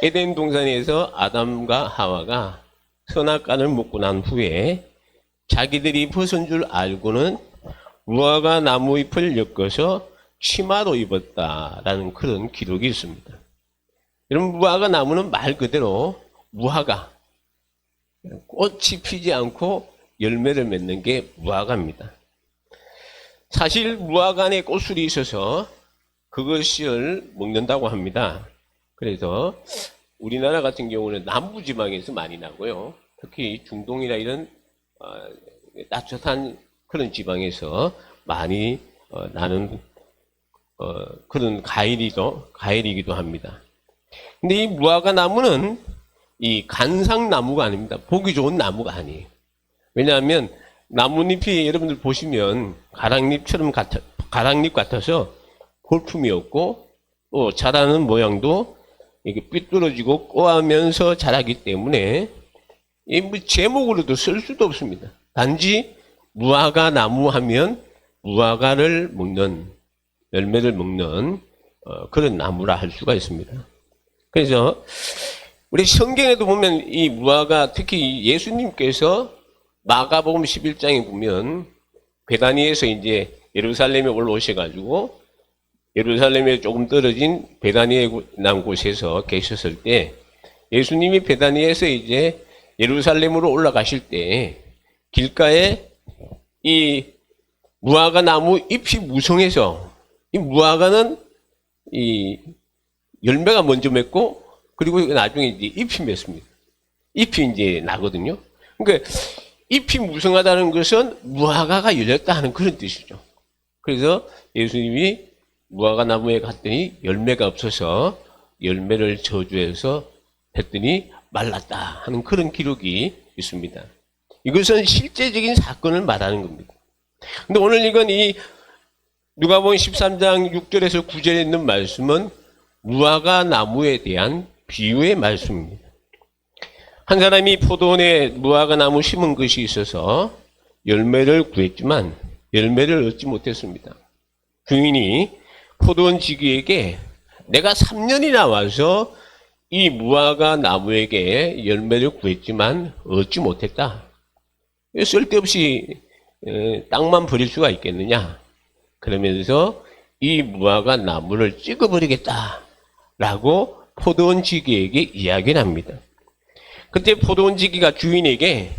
에덴 동산에서 아담과 하와가 선악과를 먹고 난 후에 자기들이 벗은 줄 알고는 무화과 나무 잎을 엮어서 치마로 입었다라는 그런 기록이 있습니다. 여러분, 무화과 나무는 말 그대로 무화과, 꽃이 피지 않고 열매를 맺는 게 무화과입니다. 사실 무화과 안에 꽃술이 있어서 그것을 먹는다고 합니다. 그래서 우리나라 같은 경우는 남부지방에서 많이 나고요. 특히 중동이나 이런 따뜻한 그런 지방에서 많이 나는 그런 과일이기도 합니다. 근데 이 무화과 나무는 이 관상나무가 아닙니다. 보기 좋은 나무가 아니에요. 왜냐하면 나뭇잎이 여러분들 보시면 가랑잎 같아서 볼품이 없고 또 자라는 모양도 이게 삐뚤어지고 꼬하면서 자라기 때문에 제목으로도 쓸 수도 없습니다. 단지 무화과 나무 하면 무화과를 먹는, 열매를 먹는 그런 나무라 할 수가 있습니다. 그래서 우리 성경에도 보면 이 무화과, 특히 예수님께서 마가복음 11장에 보면 베다니에서 이제 예루살렘에 올라오셔가지고 예루살렘에 조금 떨어진 베다니에 난 곳에서 계셨을 때 예수님이 베다니에서 이제 예루살렘으로 올라가실 때 길가에 이 무화과 나무 잎이 무성해서 이 무화과는 이 열매가 먼저 맺고 그리고 나중에 이제 잎이 맺습니다. 잎이 이제 나거든요. 그러니까 잎이 무성하다는 것은 무화과가 열렸다 하는 그런 뜻이죠. 그래서 예수님이 무화과 나무에 갔더니 열매가 없어서 열매를 저주해서 했더니 말랐다 하는 그런 기록이 있습니다. 이것은 실제적인 사건을 말하는 겁니다. 근데 오늘 이건 이 누가복음 13장 6절에서 9절에 있는 말씀은 무화과 나무에 대한 비유의 말씀입니다. 한 사람이 포도원에 무화과 나무 심은 것이 있어서 열매를 구했지만 열매를 얻지 못했습니다. 주인이 포도원 지기에게 내가 3년이나 와서 이 무화과 나무에게 열매를 구했지만 얻지 못했다. 쓸데없이 땅만 버릴 수가 있겠느냐. 그러면서 이 무화과 나무를 찍어버리겠다라고 포도원 지기에게 이야기를 합니다. 그때 포도원 지기가 주인에게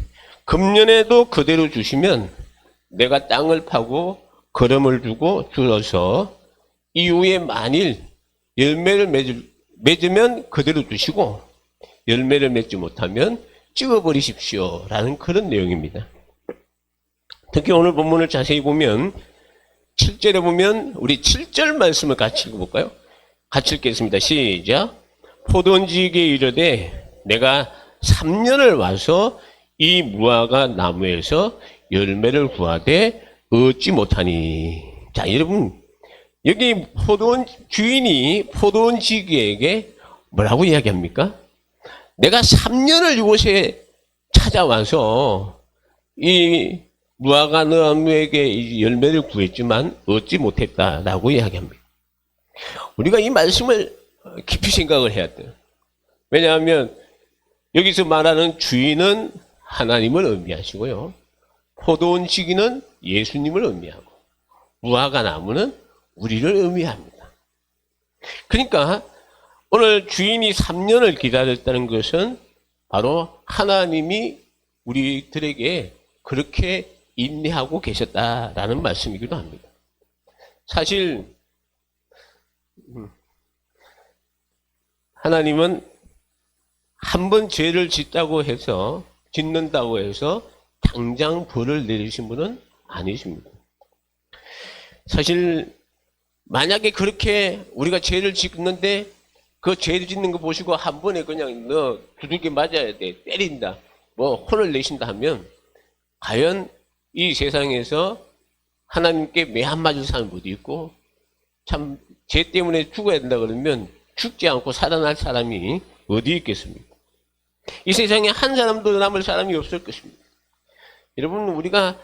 금년에도 그대로 주시면 내가 땅을 파고 거름을 두고 줄어서 이후에 만일 열매를 맺으면 그대로 두시고 열매를 맺지 못하면 찍어버리십시오 라는 그런 내용입니다. 특히 오늘 본문을 자세히 보면 7절에 보면 우리 7절 말씀을 같이 읽어볼까요? 같이 읽겠습니다. 시작. 포도원지기에 이르되 내가 3년을 와서 이 무화과 나무에서 열매를 구하되 얻지 못하니. 자, 여러분, 여기 포도원 주인이 포도원 지기에게 뭐라고 이야기합니까? 내가 3년을 이곳에 찾아와서 이 무화과 나무에게 열매를 구했지만 얻지 못했다라고 이야기합니다. 우리가 이 말씀을 깊이 생각을 해야 돼요. 왜냐하면 여기서 말하는 주인은 하나님을 의미하시고요. 포도원 지기는 예수님을 의미하고 무화과 나무는 우리를 의미합니다. 그러니까 오늘 주인이 3년을 기다렸다는 것은 바로 하나님이 우리들에게 그렇게 인내하고 계셨다라는 말씀이기도 합니다. 사실 하나님은 한 번 죄를 짓는다고 해서 당장 벌을 내리신 분은 아니십니다. 사실 만약에 그렇게 우리가 죄를 짓는데 그 죄를 짓는 거 보시고 한 번에 그냥 너 두들겨 맞아야 돼, 때린다, 뭐 혼을 내신다 하면 과연 이 세상에서 하나님께 매 한 맞을 사람이 어디 있고 참 죄 때문에 죽어야 된다 그러면 죽지 않고 살아날 사람이 어디 있겠습니까? 이 세상에 한 사람도 남을 사람이 없을 것입니다. 여러분, 우리가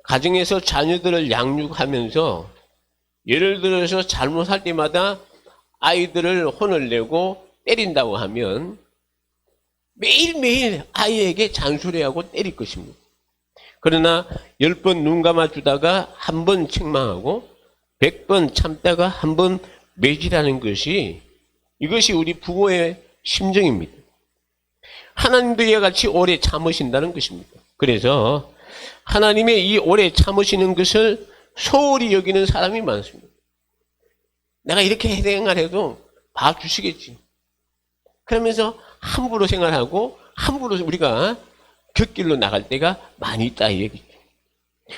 가정에서 자녀들을 양육하면서 예를 들어서 잘못할 때마다 아이들을 혼을 내고 때린다고 하면 매일매일 아이에게 잔소리하고 때릴 것입니다. 그러나 10번 눈 감아주다가 한 번 책망하고 100번 참다가 한 번 매질하는 것이, 이것이 우리 부모의 심정입니다. 하나님도 이와 같이 오래 참으신다는 것입니다. 그래서 하나님의 이 오래 참으시는 것을 소홀히 여기는 사람이 많습니다. 내가 이렇게 생활해도 봐주시겠지. 그러면서 함부로 생활하고 함부로 우리가 곁길로 나갈 때가 많이 있다 이 얘기죠.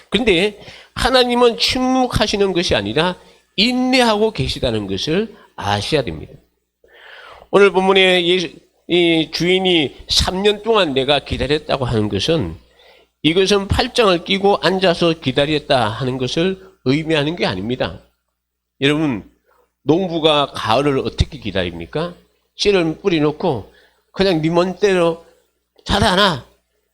그런데 하나님은 침묵하시는 것이 아니라 인내하고 계시다는 것을 아셔야 됩니다. 오늘 본문에 이 주인이 3년 동안 내가 기다렸다고 하는 것은, 이것은 팔짱을 끼고 앉아서 기다렸다 하는 것을 의미하는 게 아닙니다. 여러분, 농부가 가을을 어떻게 기다립니까? 씨를 뿌려놓고 그냥 네 멋대로 자라나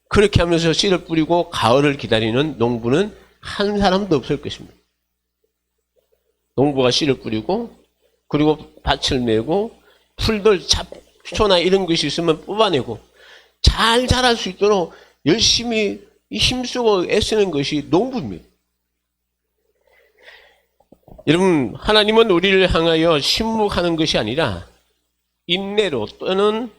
그렇게 하면서 씨를 뿌리고 가을을 기다리는 농부는 한 사람도 없을 것입니다. 농부가 씨를 뿌리고 그리고 밭을 메고 풀들 잡초나 이런 것이 있으면 뽑아내고 잘 자랄 수 있도록 열심히 힘쓰고 애쓰는 것이 농부입니다. 여러분, 하나님은 우리를 향하여 침묵하는 것이 아니라 인내로 또는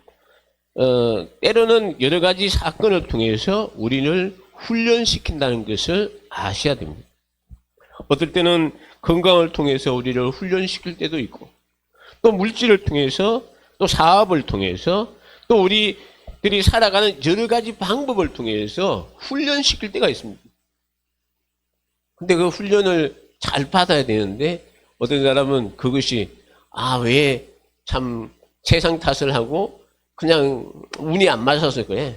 때로는 여러 가지 사건을 통해서 우리를 훈련시킨다는 것을 아셔야 됩니다. 어떨 때는 건강을 통해서 우리를 훈련시킬 때도 있고, 또 물질을 통해서, 또 사업을 통해서, 또 우리들이 살아가는 여러 가지 방법을 통해서 훈련시킬 때가 있습니다. 근데 그 훈련을 잘 받아야 되는데 어떤 사람은 그것이 왜 참 세상 탓을 하고 그냥 운이 안 맞아서 그래,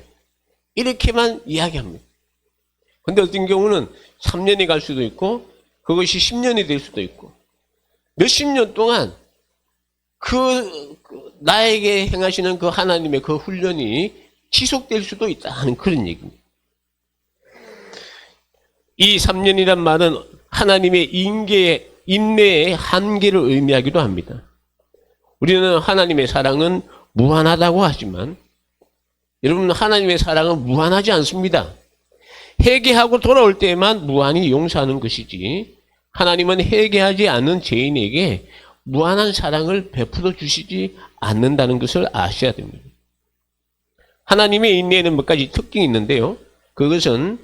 이렇게만 이야기합니다. 근데 어떤 경우는 3년이 갈 수도 있고 그것이 10년이 될 수도 있고 몇십 년 동안 나에게 행하시는 그 하나님의 그 훈련이 지속될 수도 있다 하는 그런 얘기입니다. 이 3년이란 말은 하나님의 인내의 한계를 의미하기도 합니다. 우리는 하나님의 사랑은 무한하다고 하지만 여러분, 하나님의 사랑은 무한하지 않습니다. 회개하고 돌아올 때만 무한히 용서하는 것이지, 하나님은 회개하지 않는 죄인에게 무한한 사랑을 베풀어 주시지 않는다는 것을 아셔야 됩니다. 하나님의 인내에는 몇 가지 특징이 있는데요. 그것은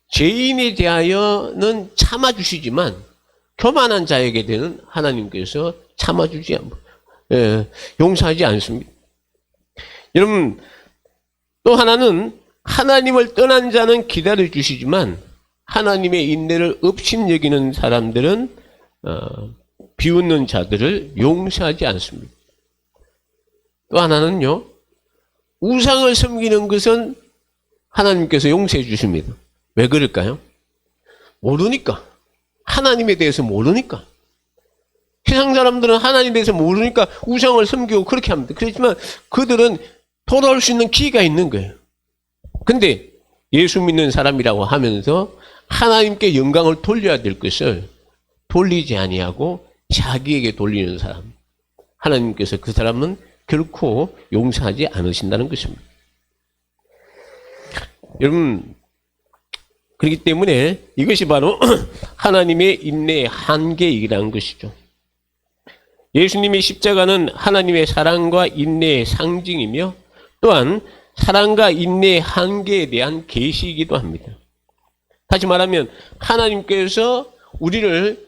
죄인에 대하여는 참아주시지만 교만한 자에게 되는 하나님께서 참아주지 용서하지 않습니다. 여러분, 또 하나는 하나님을 떠난 자는 기다려주시지만 하나님의 인내를 업신여기는 사람들은 비웃는 자들을 용서하지 않습니다. 또 하나는요, 우상을 섬기는 것은 하나님께서 용서해 주십니다. 왜 그럴까요? 모르니까. 하나님에 대해서 모르니까. 세상 사람들은 하나님에 대해서 모르니까 우상을 섬기고 그렇게 합니다. 그렇지만 그들은 돌아올 수 있는 기회가 있는 거예요. 근데 예수 믿는 사람이라고 하면서 하나님께 영광을 돌려야 될 것을 돌리지 아니하고 자기에게 돌리는 사람, 하나님께서 그 사람은 결코 용서하지 않으신다는 것입니다. 여러분, 그렇기 때문에 이것이 바로 하나님의 인내의 한계이라는 것이죠. 예수님의 십자가는 하나님의 사랑과 인내의 상징이며 또한 사랑과 인내의 한계에 대한 계시이기도 합니다. 다시 말하면 하나님께서 우리를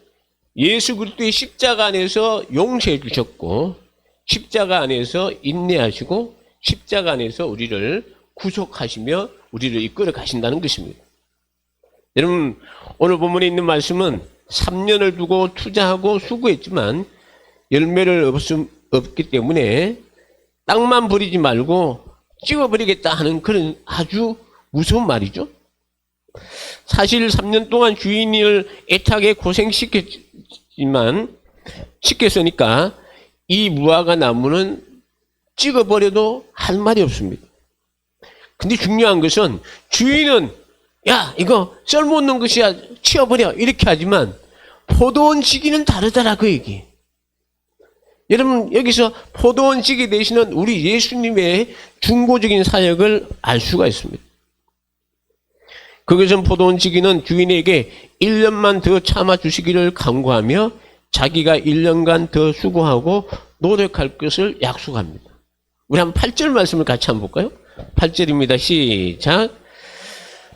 예수 그리스도의 십자가 안에서 용서해 주셨고, 십자가 안에서 인내하시고, 십자가 안에서 우리를 구속하시며 우리를 이끌어 가신다는 것입니다. 여러분, 오늘 본문에 있는 말씀은 3년을 두고 투자하고 수고했지만 열매를 없기 때문에 땅만 버리지 말고 찍어버리겠다 하는 그런 아주 무서운 말이죠. 사실 3년 동안 주인을 애타게 시켰으니까 이 무화과 나무는 찍어버려도 할 말이 없습니다. 근데 중요한 것은 주인은 야, 이거 쓸모없는 것이야, 치워버려, 이렇게 하지만 포도원 시기는 다르더라 그 얘기. 여러분 여기서 포도원지기 되시는 우리 예수님의 중보적인 사역을 알 수가 있습니다. 거기서 포도원지기는 주인에게 1년만 더 참아주시기를 간구하며 자기가 1년간 더 수고하고 노력할 것을 약속합니다. 우리 한 8절 말씀을 같이 한번 볼까요? 8절입니다. 시작.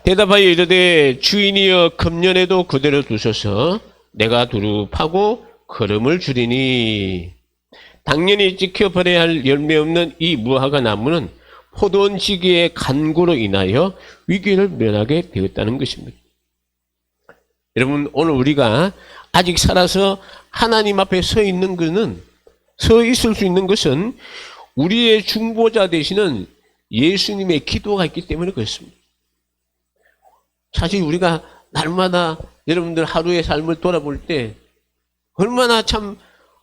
대답하여 이르되 주인이여 금년에도 그대로 두소서. 내가 두루 파고 거름을 주리니. 당연히 지켜버려야 할 열매 없는 이 무화과 나무는 포도원 지기의 간구로 인하여 위기를 면하게 되었다는 것입니다. 여러분 오늘 우리가 아직 살아서 하나님 앞에 서 있을 수 있는 것은 우리의 중보자 되시는 예수님의 기도가 있기 때문에 그렇습니다. 사실 우리가 날마다 여러분들 하루의 삶을 돌아볼 때 얼마나 참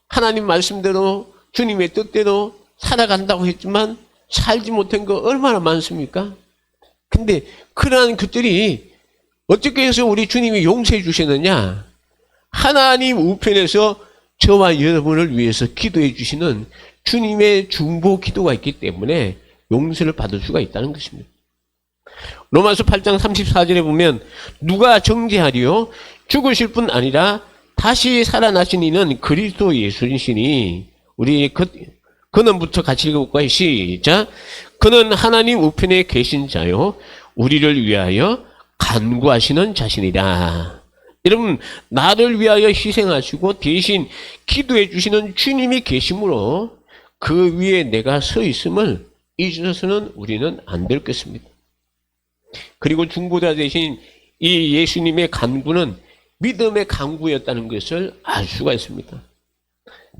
하나님 말씀대로 주님의 뜻대로 살아간다고 했지만 살지 못한 거 얼마나 많습니까? 근데 그러한 것들이 어떻게 해서 우리 주님이 용서해 주시느냐? 하나님 우편에서 저와 여러분을 위해서 기도해 주시는 주님의 중보 기도가 있기 때문에 용서를 받을 수가 있다는 것입니다. 로마서 8장 34절에 보면 누가 정죄하리요? 죽으실 뿐 아니라 다시 살아나신 이는 그리스도 예수이시니. 우리 그는부터 같이 읽어볼까요? 시작. 그는 하나님 우편에 계신 자요 우리를 위하여 간구하시는 자신이라. 여러분 나를 위하여 희생하시고 대신 기도해 주시는 주님이 계시므로 그 위에 내가 서 있음을 잊어서는 우리는 안 될 것입니다. 그리고 중보자 대신 이 예수님의 간구는 믿음의 간구였다는 것을 알 수가 있습니다.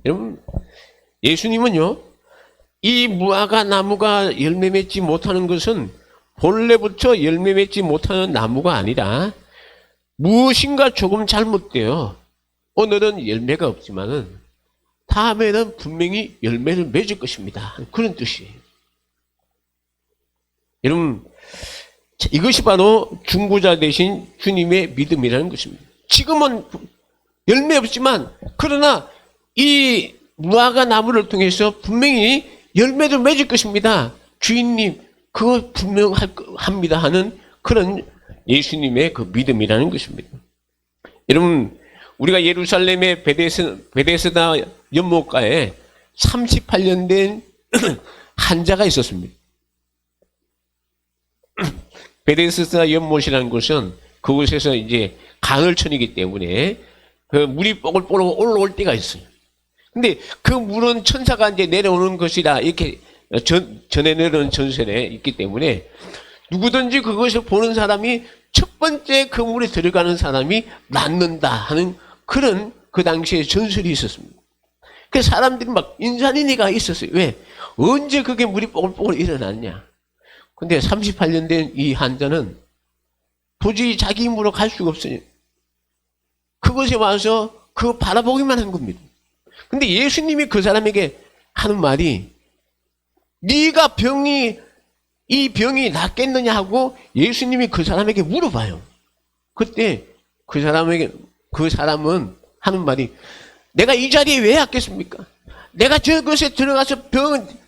여러분 예수님은요 이 무화과 나무가 열매 맺지 못하는 것은 본래부터 열매 맺지 못하는 나무가 아니라 무엇인가 조금 잘못되어 오늘은 열매가 없지만은 다음에는 분명히 열매를 맺을 것입니다. 그런 뜻이에요. 여러분 이것이 바로 중보자 되신 주님의 믿음이라는 것입니다. 지금은 열매 없지만 그러나 이 무화과 나무를 통해서 분명히 열매를 맺을 것입니다. 주인님 그거 분명합니다 하는 그런 예수님의 그 믿음이라는 것입니다. 여러분 우리가 예루살렘의 베데스다 연못가에 38년 된 한자가 있었습니다. 베데스다 연못이라는 곳은 그곳에서 이제 강을천이기 때문에 그 물이 뽀글뽀글 올라올 때가 있어요. 근데 그 물은 천사가 이제 내려오는 것이라 이렇게 전에 내려온 전설에 있기 때문에 누구든지 그것을 보는 사람이 첫 번째 그 물에 들어가는 사람이 낫는다 하는 그런 그 당시에 전설이 있었습니다. 그래서 사람들이 막 인산인해가 있었어요. 왜? 언제 그게 물이 뽀글뽀글 일어났냐? 근데 38년 된 이 한자는 도저히 자기 힘으로 갈 수가 없어요. 그곳에 와서 그거 바라보기만 한 겁니다. 근데 예수님이 그 사람에게 하는 말이 네가 이 병이 낫겠느냐 하고 예수님이 그 사람에게 물어봐요. 그때 그 사람은 하는 말이 내가 이 자리에 왜 왔겠습니까? 내가 저것에 들어가서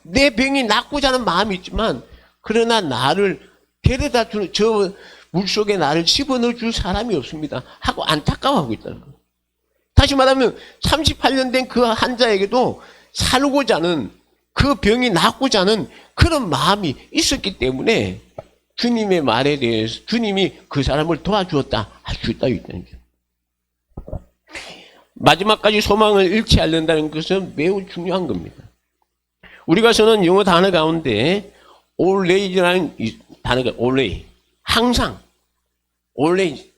내 병이 낫고자 하는 마음이 있지만 그러나 나를 데려다 주는 저 물속에 나를 집어넣어 줄 사람이 없습니다 하고 안타까워하고 있다는 거예요. 다시 말하면 38년 된 그 환자에게도 살고자 하는 그 병이 낫고자 하는 그런 마음이 있었기 때문에 주님의 말에 대해서 주님이 그 사람을 도와주었다 할 수 있다는 거죠. 마지막까지 소망을 잃지 않는다는 것은 매우 중요한 겁니다. 우리가 쓰는 영어 단어 가운데 always라는 단어가 always, 항상, always,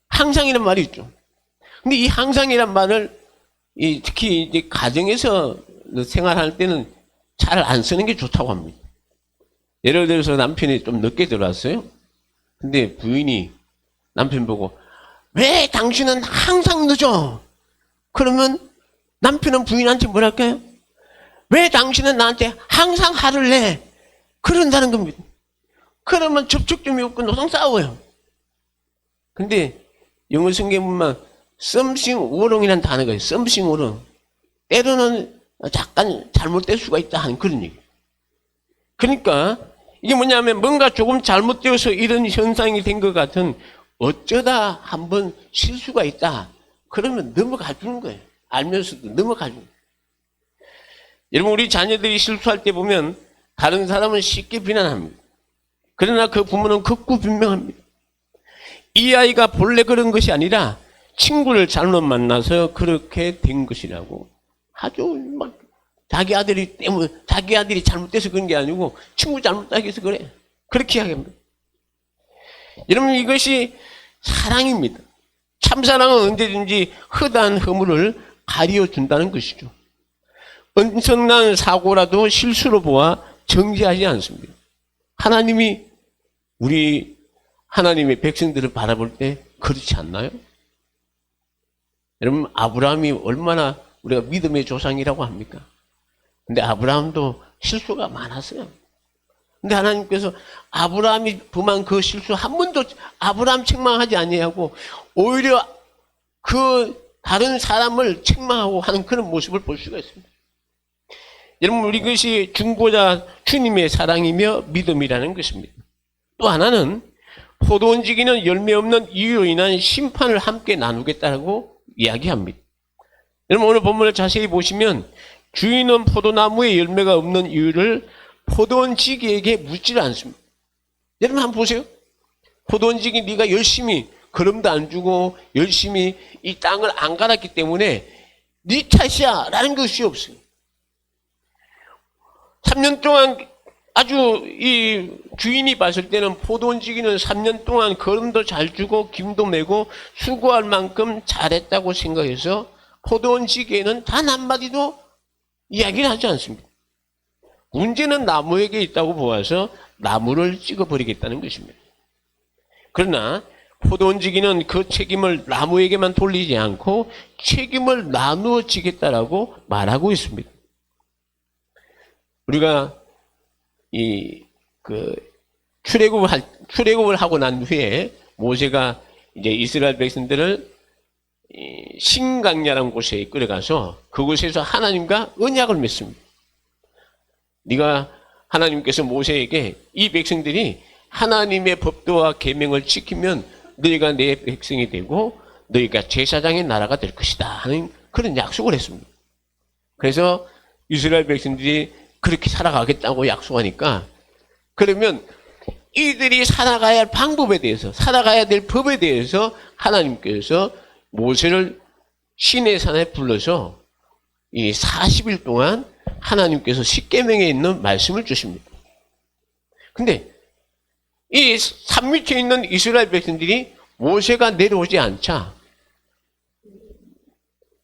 항상이라는 말이 있죠. 근데 이 항상이란 말을 특히 이제 가정에서 생활할 때는 잘 안 쓰는 게 좋다고 합니다. 예를 들어서 남편이 좀 늦게 들어왔어요. 근데 부인이 남편 보고 왜 당신은 항상 늦어? 그러면 남편은 부인한테 뭐랄까요? 왜 당신은 나한테 항상 화를 내? 그런다는 겁니다. 그러면 접촉점이 없고 노상 싸워요. 근데 영어 성경 보면 something wrong이라는 단어가 있어요. something wrong. 때로는 잠깐 잘못될 수가 있다 하는 그런 얘기. 그러니까 이게 뭐냐면 뭔가 조금 잘못되어서 이런 현상이 된 것 같은 어쩌다 한번 실수가 있다. 그러면 넘어가 주는 거예요. 알면서도 넘어가 주는 거예요. 여러분, 우리 자녀들이 실수할 때 보면 다른 사람은 쉽게 비난합니다. 그러나 그 부모는 극구 분명합니다. 이 아이가 본래 그런 것이 아니라 친구를 잘못 만나서 그렇게 된 것이라고. 아주 막 자기 아들이 잘못돼서 그런 게 아니고 친구 잘못하기 위해서 그래. 그렇게 이야기합니다. 여러분, 이것이 사랑입니다. 참사랑은 언제든지 허다한 허물을 가리어준다는 것이죠. 엄청난 사고라도 실수로 보아 정지하지 않습니다. 하나님이 우리 하나님의 백성들을 바라볼 때 그렇지 않나요? 여러분, 아브라함이 얼마나 우리가 믿음의 조상이라고 합니까? 근데 아브라함도 실수가 많았어요. 근데 하나님께서 아브라함이 범한 그 실수 한 번도 아브라함 책망하지 아니하고 오히려 그 다른 사람을 책망하고 하는 그런 모습을 볼 수가 있습니다. 여러분, 우리 것이 중보자 주님의 사랑이며 믿음이라는 것입니다. 또 하나는 포도원 지기는 열매 없는 이유로 인한 심판을 함께 나누겠다고 이야기합니다. 여러분, 오늘 본문을 자세히 보시면 주인은 포도나무에 열매가 없는 이유를 포도원 지기에게 묻지를 않습니다. 여러분, 한번 보세요. 포도원 지기 네가 열심히 거름도 안 주고 열심히 이 땅을 안 갈았기 때문에 네 탓이야 라는 것이 없어요. 3년 동안 아주 이 주인이 봤을 때는 포도원 지기는 3년 동안 거름도 잘 주고 김도 메고 수고할 만큼 잘했다고 생각해서 포도원 지기에는 단 한마디도 이야기를 하지 않습니다. 문제는 나무에게 있다고 보아서 나무를 찍어버리겠다는 것입니다. 그러나 포도원 지기는 그 책임을 나무에게만 돌리지 않고 책임을 나누어 지겠다라고 말하고 있습니다. 우리가 출애굽을 하고 난 후에 모세가 이제 이스라엘 백성들을 신강야라는 곳에 이끌어가서 그곳에서 하나님과 언약을 맺습니다. 하나님께서 모세에게 이 백성들이 하나님의 법도와 계명을 지키면 너희가 내 백성이 되고 너희가 제사장의 나라가 될 것이다 하는 그런 약속을 했습니다. 그래서 이스라엘 백성들이 그렇게 살아가겠다고 약속하니까 그러면 이들이 살아가야 할 방법에 대해서 살아가야 될 법에 대해서 하나님께서 모세를 시내산에 불러서 이 40일 동안 하나님께서 십계명에 있는 말씀을 주십니다. 근데 이 산 밑에 있는 이스라엘 백성들이 모세가 내려오지 않자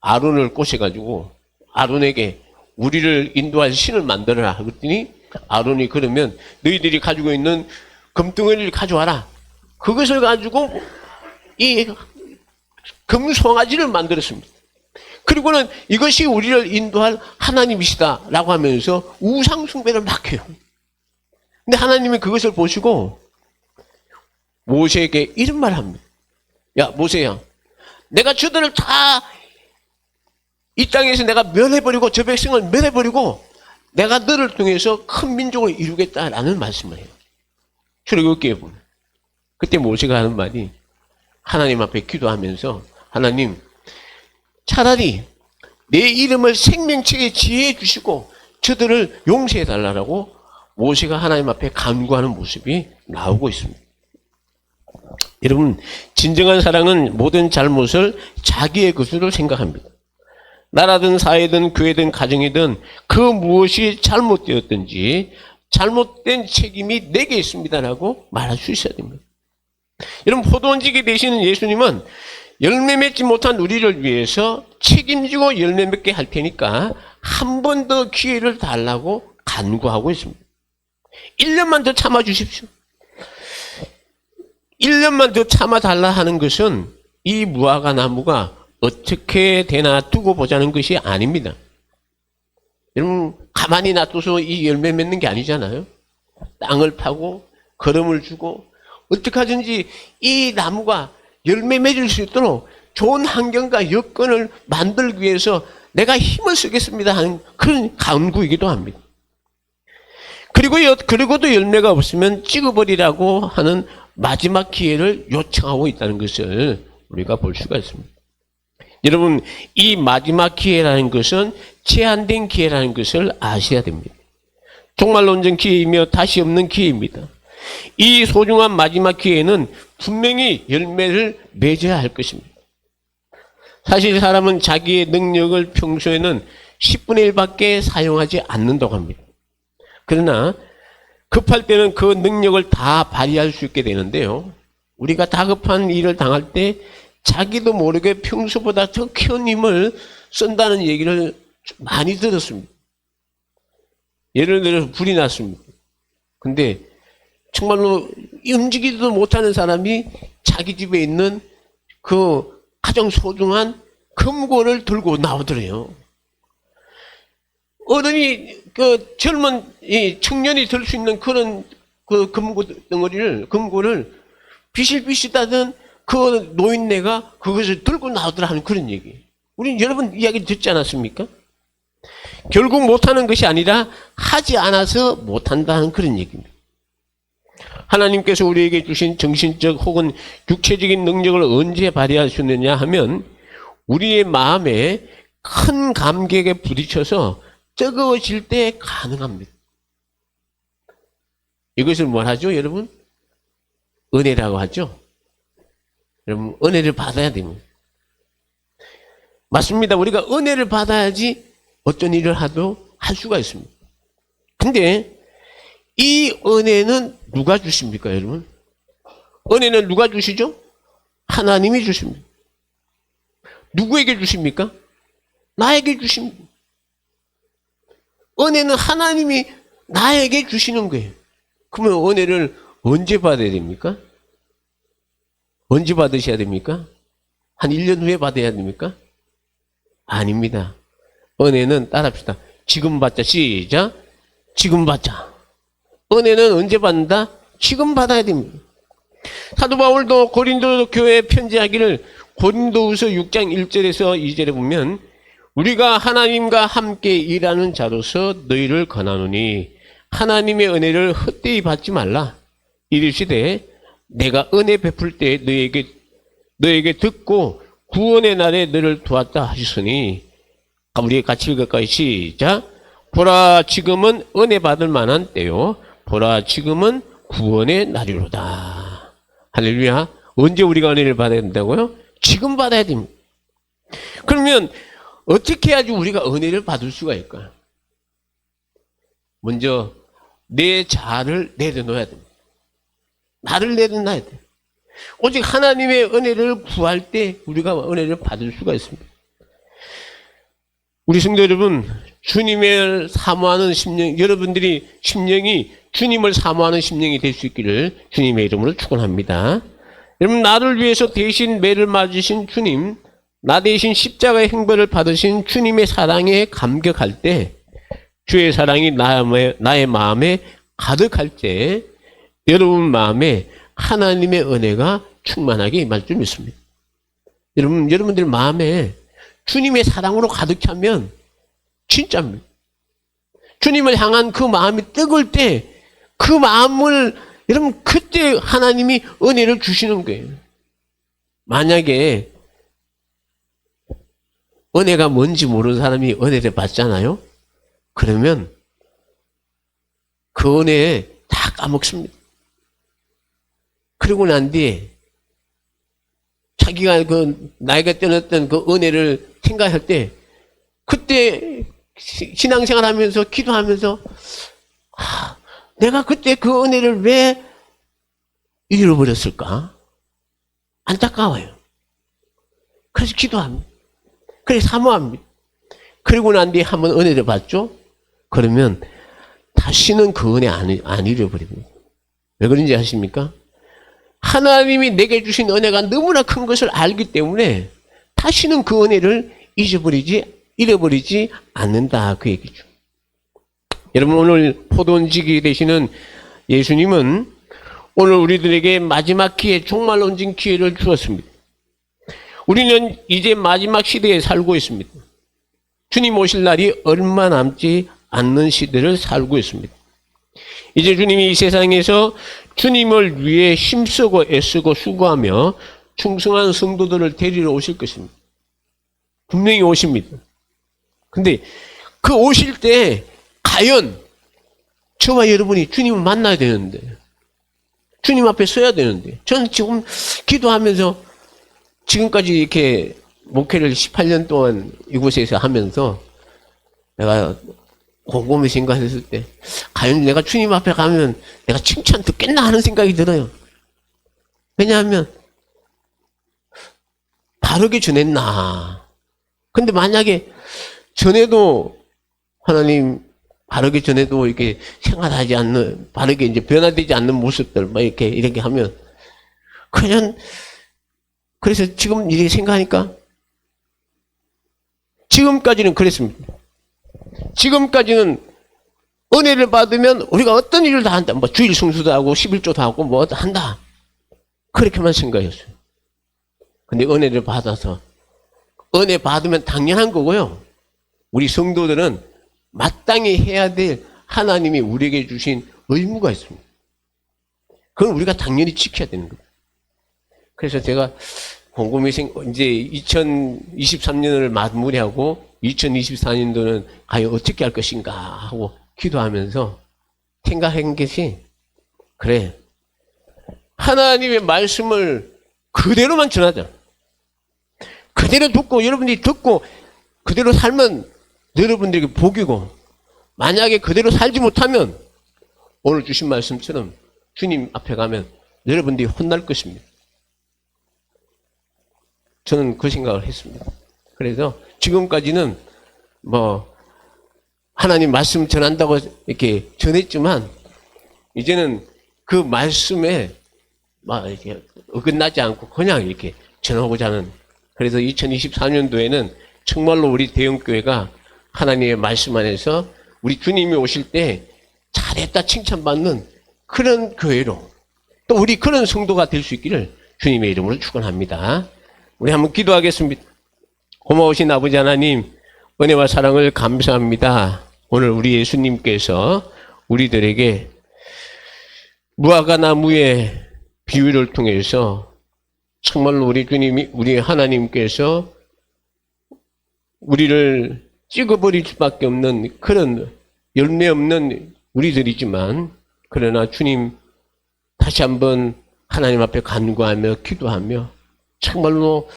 아론을 꼬셔가지고 아론에게 우리를 인도할 신을 만들어라 그랬더니 아론이 그러면 너희들이 가지고 있는 금덩어리를 가져와라. 그것을 가지고 이 금송아지를 만들었습니다. 그리고는 이것이 우리를 인도할 하나님이시다 라고 하면서 우상숭배를 막 해요. 근데 하나님이 그것을 보시고 모세에게 이런 말을 합니다. 야, 모세야, 내가 저들을 다 이 땅에서 내가 멸해버리고 저 백성을 멸해버리고 내가 너를 통해서 큰 민족을 이루겠다라는 말씀을 해요. 출애굽기에 보면. 그때 모세가 하는 말이 하나님 앞에 기도하면서 하나님, 차라리 내 이름을 생명책에 지혜해 주시고 저들을 용서해 달라고 모세가 하나님 앞에 간구하는 모습이 나오고 있습니다. 여러분, 진정한 사랑은 모든 잘못을 자기의 것으로 생각합니다. 나라든 사회든 교회든 가정이든 그 무엇이 잘못되었든지 잘못된 책임이 내게 있습니다라고 말할 수 있어야 됩니다. 여러분, 포도원지기 되시는 예수님은 열매 맺지 못한 우리를 위해서 책임지고 열매 맺게 할 테니까 한 번 더 기회를 달라고 간구하고 있습니다. 1년만 더 참아 주십시오. 1년만 더 참아달라 하는 것은 이 무화과 나무가 어떻게 되나 두고 보자는 것이 아닙니다. 여러분, 가만히 놔둬서 이 열매 맺는 게 아니잖아요. 땅을 파고 거름을 주고 어떻게 하든지 이 나무가 열매 맺을 수 있도록 좋은 환경과 여건을 만들기 위해서 내가 힘을 쓰겠습니다 하는 그런 간구이기도 합니다. 그리고도 열매가 없으면 찍어버리라고 하는 마지막 기회를 요청하고 있다는 것을 우리가 볼 수가 있습니다. 여러분, 이 마지막 기회라는 것은 제한된 기회라는 것을 아셔야 됩니다. 종말론전 기회이며 다시 없는 기회입니다. 이 소중한 마지막 기회는 분명히 열매를 맺어야 할 것입니다. 사실 사람은 자기의 능력을 평소에는 10분의 1밖에 사용하지 않는다고 합니다. 그러나 급할 때는 그 능력을 다 발휘할 수 있게 되는데요. 우리가 다급한 일을 당할 때 자기도 모르게 평소보다 더 큰 힘을 쓴다는 얘기를 많이 들었습니다. 예를 들어서 불이 났습니다. 근데 정말로 움직이지도 못하는 사람이 자기 집에 있는 그 가장 소중한 금고를 들고 나오더래요. 어른이 그 젊은 이 청년이 들 수 있는 그런 그 금고를 비실비실하던 그 노인네가 그것을 들고 나오더라 하는 그런 얘기. 우리는 여러 번 이야기 듣지 않았습니까? 결국 못하는 것이 아니라 하지 않아서 못한다는 그런 얘기입니다. 하나님께서 우리에게 주신 정신적 혹은 육체적인 능력을 언제 발휘할 수 있느냐 하면 우리의 마음에 큰 감격에 부딪혀서 뜨거워질 때 가능합니다. 이것을 뭘 하죠, 여러분? 은혜라고 하죠. 여러분, 은혜를 받아야 됩니다. 맞습니다. 우리가 은혜를 받아야지 어떤 일을 하도 할 수가 있습니다. 근데 이 은혜는 누가 주십니까, 여러분? 은혜는 누가 주시죠? 하나님이 주십니다. 누구에게 주십니까? 나에게 주십니다. 은혜는 하나님이 나에게 주시는 거예요. 그러면 은혜를 언제 받아야 됩니까? 언제 받으셔야 됩니까? 한 1년 후에 받아야 됩니까? 아닙니다. 은혜는 따라합시다. 지금 받자. 시작. 지금 받자. 은혜는 언제 받는다? 지금 받아야 됩니다. 사도 바울도 고린도 교회에 편지하기를 고린도후서 6장 1절에서 2절에 보면 우리가 하나님과 함께 일하는 자로서 너희를 권하노니 하나님의 은혜를 헛되이 받지 말라. 이르시되 내가 은혜 베풀 때 너에게 듣고 구원의 날에 너를 도왔다 하시으니 우리 같이 읽을까요? 시작. 보라 지금은 은혜 받을 만한 때요 보라 지금은 구원의 날이로다. 할렐루야. 언제 우리가 은혜를 받아야 된다고요? 지금 받아야 됩니다. 그러면 어떻게 해야지 우리가 은혜를 받을 수가 있을까요? 먼저 내 자아를 내려놓아야 됩니다. 나를 내려놔야 돼요. 오직 하나님의 은혜를 구할 때 우리가 은혜를 받을 수가 있습니다. 우리 성도 여러분, 주님을 사모하는 심령, 여러분들이 심령이 주님을 사모하는 심령이 될 수 있기를 주님의 이름으로 축원합니다. 여러분, 나를 위해서 대신 매를 맞으신 주님, 나 대신 십자가의 행벌을 받으신 주님의 사랑에 감격할 때, 주의 사랑이 나의 마음에 가득할 때 여러분 마음에 하나님의 은혜가 충만하게 임할 줄 믿습니다. 여러분들 마음에 주님의 사랑으로 가득 차면 진짜입니다. 주님을 향한 그 마음이 뜨거울 때 그 마음을 여러분 그때 하나님이 은혜를 주시는 거예요. 만약에 은혜가 뭔지 모르는 사람이 은혜를 받잖아요. 그러면 그 은혜 다 까먹습니다. 그러고 난 뒤에 자기가 그 나이가 떠났던 그 은혜를 생각할 때 그때 신앙생활 하면서 기도하면서 내가 그때 그 은혜를 왜 잃어버렸을까? 안타까워요. 그래서 기도합니다. 그래서 사모합니다. 그리고 난 뒤에 한번 은혜를 받죠? 그러면 다시는 그 은혜 안 잃어버립니다. 왜 그런지 아십니까? 하나님이 내게 주신 은혜가 너무나 큰 것을 알기 때문에 다시는 그 은혜를 잃어버리지 않는다 그 얘기죠. 여러분, 오늘 포도원지기 되시는 예수님은 오늘 우리들에게 마지막 기회, 종말 온진 기회를 주었습니다. 우리는 이제 마지막 시대에 살고 있습니다. 주님 오실 날이 얼마 남지 않는 시대를 살고 있습니다. 이제 주님이 이 세상에서 주님을 위해 힘쓰고 애쓰고 수고하며 충성한 성도들을 데리러 오실 것입니다. 분명히 오십니다. 근데 그 오실 때 과연 저와 여러분이 주님을 만나야 되는데, 주님 앞에 서야 되는데, 저는 지금 기도하면서 지금까지 이렇게 목회를 18년 동안 이곳에서 하면서 내가 곰곰이 생각했을 때 과연 내가 주님 앞에 가면 내가 칭찬 듣겠나 하는 생각이 들어요. 왜냐하면 바르게 전했나. 근데 만약에 전에도 하나님 바르게 전에도 이렇게 생활하지 않는, 바르게 이제 변화되지 않는 모습들 막 이렇게 하면 그냥, 그래서 지금 이렇게 생각하니까 지금까지는 그랬습니다. 지금까지는 은혜를 받으면 우리가 어떤 일을 다 한다. 뭐 주일 성수도 하고 11조도 하고 뭐 한다. 그렇게만 생각했어요. 근데 은혜를 받아서, 은혜 받으면 당연한 거고요. 우리 성도들은 마땅히 해야 될 하나님이 우리에게 주신 의무가 있습니다. 그건 우리가 당연히 지켜야 되는 거예요. 그래서 제가 곰곰이 이제 2023년을 마무리하고 2024년도는 과연 어떻게 할 것인가 하고 기도하면서 생각한 것이, 그래, 하나님의 말씀을 그대로만 전하자. 그대로 듣고 여러분들이 듣고 그대로 살면 여러분들에게 복이고, 만약에 그대로 살지 못하면 오늘 주신 말씀처럼 주님 앞에 가면 여러분들이 혼날 것입니다. 저는 그 생각을 했습니다. 그래서 지금까지는 뭐 하나님 말씀 전한다고 이렇게 전했지만 이제는 그 말씀에 막 이렇게 어긋나지 않고 그냥 이렇게 전하고자 하는, 그래서 2024년도에는 정말로 우리 대형교회가 하나님의 말씀 안에서 우리 주님이 오실 때 잘했다 칭찬받는 그런 교회로, 또 우리 그런 성도가 될 수 있기를 주님의 이름으로 축원합니다. 우리 한번 기도하겠습니다. 고마우신 아버지 하나님, 은혜와 사랑을 감사합니다. 오늘 우리 예수님께서 우리들에게 무화과 나무의 비유를 통해서 정말로 우리 주님이, 우리 하나님께서 우리를 찍어버릴 수밖에 없는 그런 열매 없는 우리들이지만, 그러나 주님 다시 한번 하나님 앞에 간구하며 기도하며 정말로